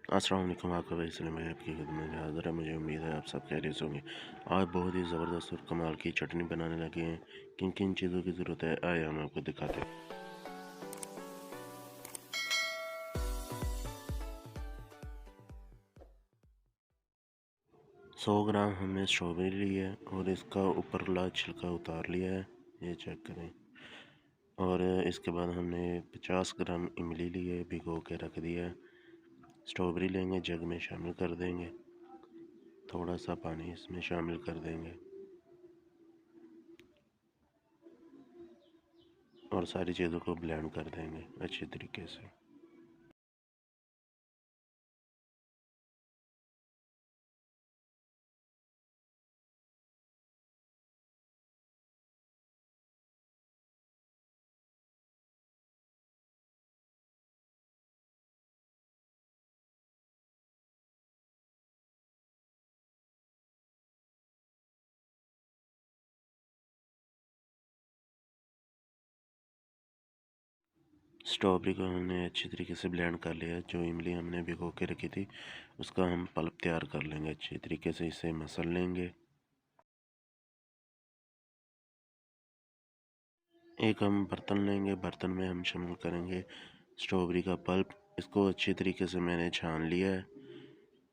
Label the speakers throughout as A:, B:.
A: अस्सलाम वालेकुम। आपका भाई सलीम भाई आपकी खिदमत में हाज़िर है। मुझे उम्मीद है आप सब खैरियत से होंगे। आज बहुत ही ज़बरदस्त और कमाल की चटनी बनाने लगे हैं। किन किन चीज़ों की ज़रूरत है आइए हम आपको दिखाते हैं। 100 ग्राम हमने स्ट्रॉबेरी ली है और इसका ऊपरला छिलका उतार लिया है, ये चेक करें। और इसके बाद हमने 50 ग्राम इमली ली है, भिगो के रख दिया है। स्ट्रॉबेरी लेंगे, जग में शामिल कर देंगे, थोड़ा सा पानी इसमें शामिल कर देंगे और सारी चीज़ों को ब्लेंड कर देंगे अच्छी तरीके से। स्ट्रॉबेरी को हमने अच्छी तरीके से ब्लेंड कर लिया। जो इमली हमने भिगो के रखी थी उसका हम पल्प तैयार कर लेंगे, अच्छी तरीके से इसे मसल लेंगे। एक हम बर्तन लेंगे, बर्तन में हम शामिल करेंगे स्ट्रॉबेरी का पल्प। इसको अच्छी तरीके से मैंने छान लिया है,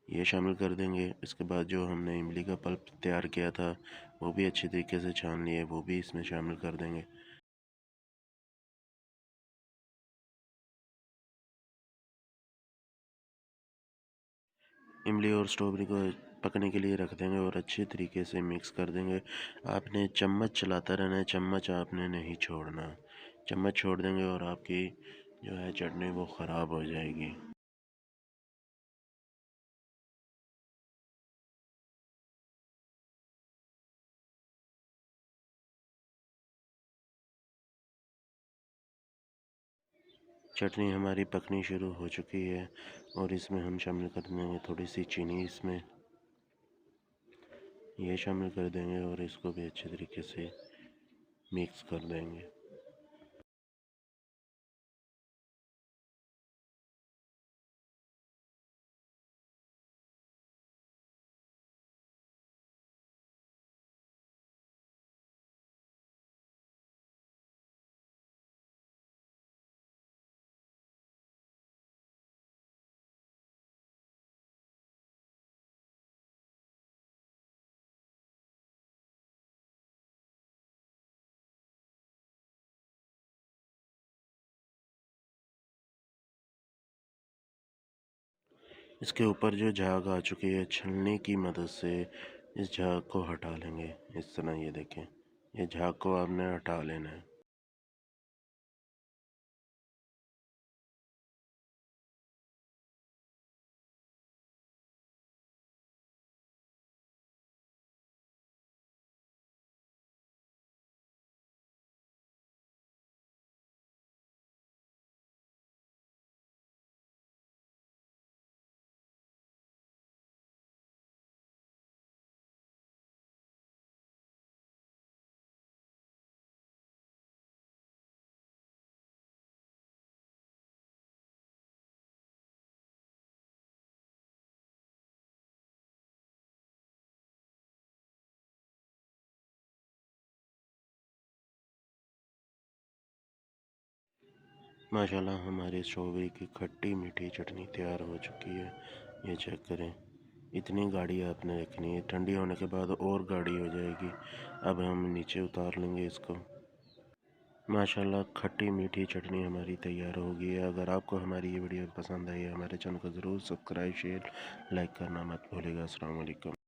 A: ये शामिल कर देंगे। इसके बाद जो हमने इमली का पल्प तैयार किया था वो भी अच्छी तरीके से छान लिए, वो भी इसमें शामिल कर देंगे। इमली और स्ट्रॉबेरी को पकने के लिए रख देंगे और अच्छे तरीके से मिक्स कर देंगे। आपने चम्मच चलाता रहना है, चम्मच आपने नहीं छोड़ना। चम्मच छोड़ देंगे और आपकी जो है चटनी वो ख़राब हो जाएगी। चटनी हमारी पकनी शुरू हो चुकी है और इसमें हम शामिल कर देंगे थोड़ी सी चीनी, इसमें ये शामिल कर देंगे और इसको भी अच्छे तरीके से मिक्स कर देंगे। इसके ऊपर जो झाग आ चुकी है, छलनी की मदद से इस झाग को हटा लेंगे। इस तरह ये देखें, ये झाग को आपने हटा लेना है। माशाल्लाह हमारी स्ट्रॉबेरी की खट्टी मीठी चटनी तैयार हो चुकी है, ये चेक करें। इतनी गाढ़ी आपने रखनी है, ठंडी होने के बाद और गाढ़ी हो जाएगी। अब हम नीचे उतार लेंगे इसको। माशाल्लाह खट्टी मीठी चटनी हमारी तैयार हो गई है। अगर आपको हमारी ये वीडियो पसंद आई है, हमारे चैनल को ज़रूर सब्सक्राइब शेयर लाइक करना मत भूलिएगा। अस्सलाम वालेकुम।